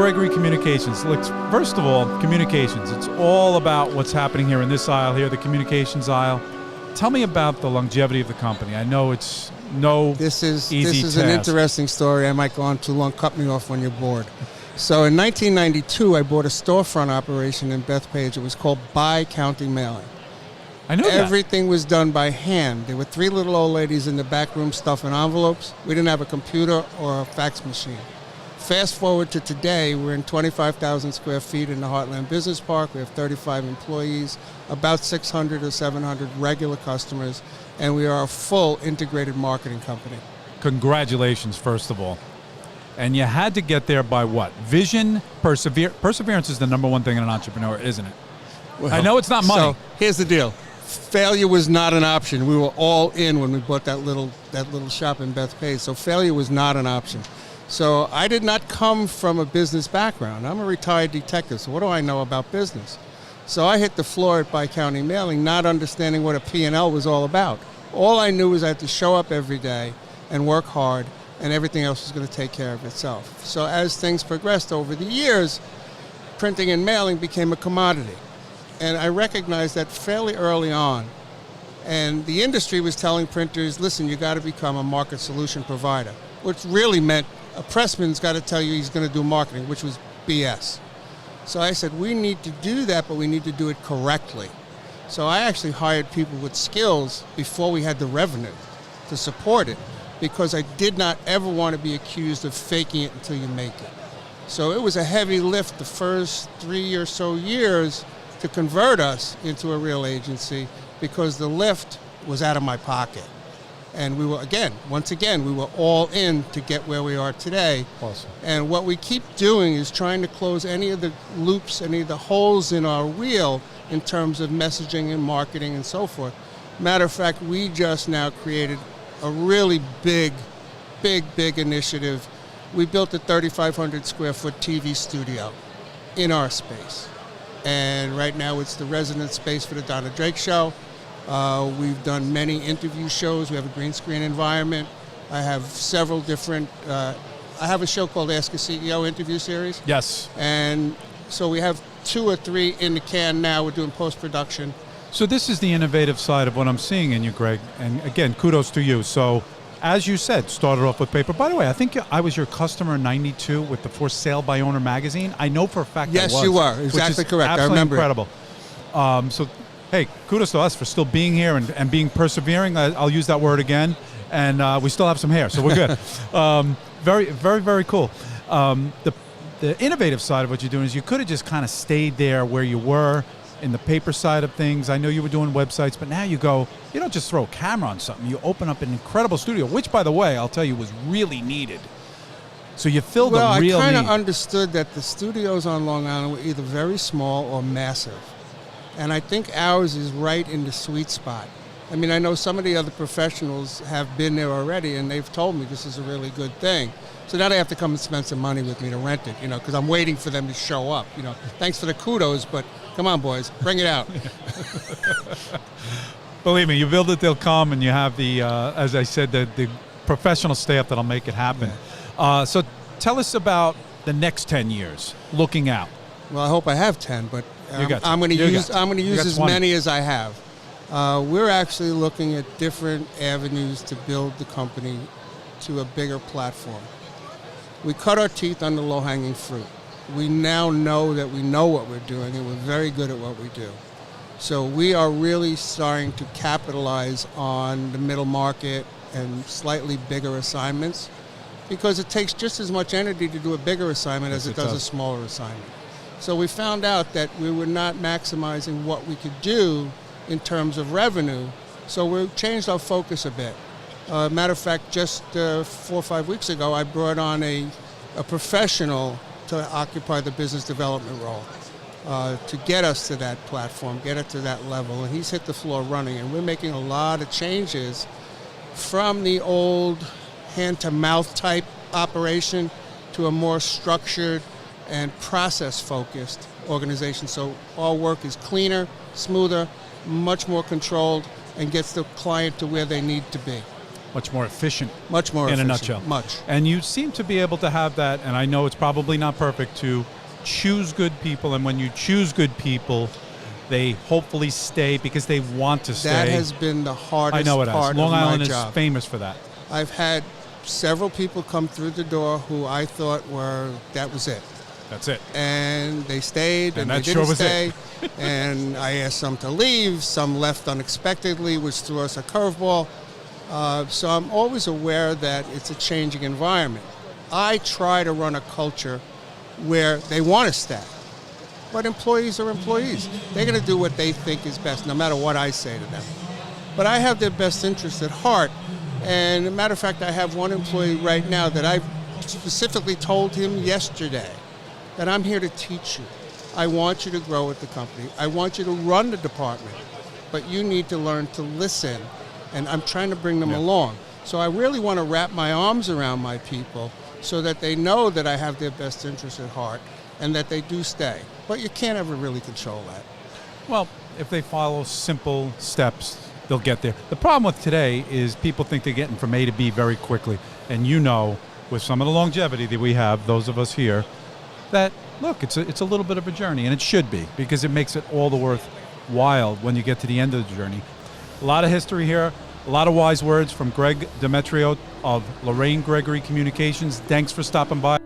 Gregory Communications. Look, first of all, communications. It's all about what's happening here in this aisle here, the communications aisle. Tell me about the longevity of the company. I know it's no This is task. an interesting story. I might go on too long. Cut me off when you're bored. So in 1992, I bought a storefront operation in Bethpage. It was called By County Mailing. I know that. Everything was done by hand. There were 3 little old ladies in the back room stuffing envelopes. We didn't have a computer or a fax machine. Fast forward to today, we're in 25,000 square feet in the Heartland Business Park. We have 35 employees, about 600 or 700 regular customers, and we are a full integrated marketing company. Congratulations, first of all. And you had to get there by what? Vision, perseverance is the number one thing in an entrepreneur, isn't it? Well, I know it's not money. So here's the deal. Failure was not an option. We were all in when we bought that little shop in Bethpage, so failure was not an option. So I did not come from a business background. I'm a retired detective, so what do I know about business? So I hit the floor at By County Mailing, not understanding what a P&L was all about. All I knew was I had to show up every day and work hard, and everything else was going to take care of itself. So as things progressed over the years, printing and mailing became a commodity. And I recognized that fairly early on. And the industry was telling printers, listen, you got to become a market solution provider, which really meant a pressman's got to tell you he's going to do marketing, which was BS. So I said, we need to do that, but we need to do it correctly. So I actually hired people with skills before we had the revenue to support it, because I did not ever want to be accused of faking it until you make it. So it was a heavy lift the first 3 or so years to convert us into a real agency, because the lift was out of my pocket. And we were, once again, we were all in to get where we are today. Awesome. And what we keep doing is trying to close any of the loops, any of the holes in our wheel in terms of messaging and marketing and so forth. Matter of fact, we just now created a really big initiative. We built a 3,500 square foot TV studio in our space. And right now it's the resident space for the Donna Drake Show. We've done many interview shows. We have a green screen environment. I have several different, I have a show called Ask a CEO interview series. Yes. And so we have 2 or 3 in the can now. We're doing post-production. So this is the innovative side of what I'm seeing in you, Greg. And again, kudos to you. So as you said, started off with paper. By the way, I think I was your customer in '92 with the For Sale by Owner magazine. I know for a fact yes, I was. You are. Exactly correct. Absolutely I remember incredible. So, hey, kudos to us for still being here and being persevering. I'll use that word again. And we still have some hair, so we're good. Very cool. The innovative side of what you're doing is you could have just kind of stayed there where you were in the paper side of things. I know you were doing websites, but now you don't just throw a camera on something. You open up an incredible studio, which, by the way, I'll tell you was really needed. So you filled a real need. Well, I kind of understood that the studios on Long Island were either very small or massive. And I think ours is right in the sweet spot. I mean, I know some of the other professionals have been there already, and they've told me this is a really good thing. So now they have to come and spend some money with me to rent it, because I'm waiting for them to show up. Thanks for the kudos, but come on, boys, bring it out. Believe me, you build it, they'll come, and you have the, as I said, the professional staff that'll make it happen. Yeah. So tell us about the next 10 years, looking out. Well, I hope I have 10, but I'm going to use as many as I have. We're actually looking at different avenues to build the company to a bigger platform. We cut our teeth on the low-hanging fruit. We now know that we know what we're doing, and we're very good at what we do. So we are really starting to capitalize on the middle market and slightly bigger assignments, because it takes just as much energy to do a bigger assignment as it does a smaller assignment. So we found out that we were not maximizing what we could do in terms of revenue, so we changed our focus a bit. Matter of fact, just 4 or 5 weeks ago, I brought on a professional to occupy the business development role, to get us to that platform, get it to that level, and he's hit the floor running, and we're making a lot of changes from the old hand-to-mouth type operation to a more structured and process-focused organization. So our work is cleaner, smoother, much more controlled, and gets the client to where they need to be. much more efficient. Much more in efficient. a nutshell. Much. And you seem to be able to have that, and I know it's probably not perfect, to choose good people, and when you choose good people, they hopefully stay because they want to stay. That has been the hardest I know it has. part Long of Island my is job. famous for that. I've had several people come through the door who I thought that was it. That's it. And they stayed, and that they sure didn't was stay. And I asked some to leave. Some left unexpectedly, which threw us a curveball. So I'm always aware that it's a changing environment. I try to run a culture where they want to stay. But employees are employees. They're going to do what they think is best, no matter what I say to them. But I have their best interest at heart. And as a matter of fact, I have one employee right now that I specifically told him yesterday that I'm here to teach you. I want you to grow at the company. I want you to run the department. But you need to learn to listen. And I'm trying to bring them along. So I really want to wrap my arms around my people so that they know that I have their best interest at heart and that they do stay. But you can't ever really control that. Well, if they follow simple steps, they'll get there. The problem with today is people think they're getting from A to B very quickly. And you know, with some of the longevity that we have, those of us here, that, look, it's a little bit of a journey, and it should be, because it makes it all the worthwhile when you get to the end of the journey. A lot of history here, a lot of wise words from Greg Demetriou of Lorraine Gregory Communications. Thanks for stopping by.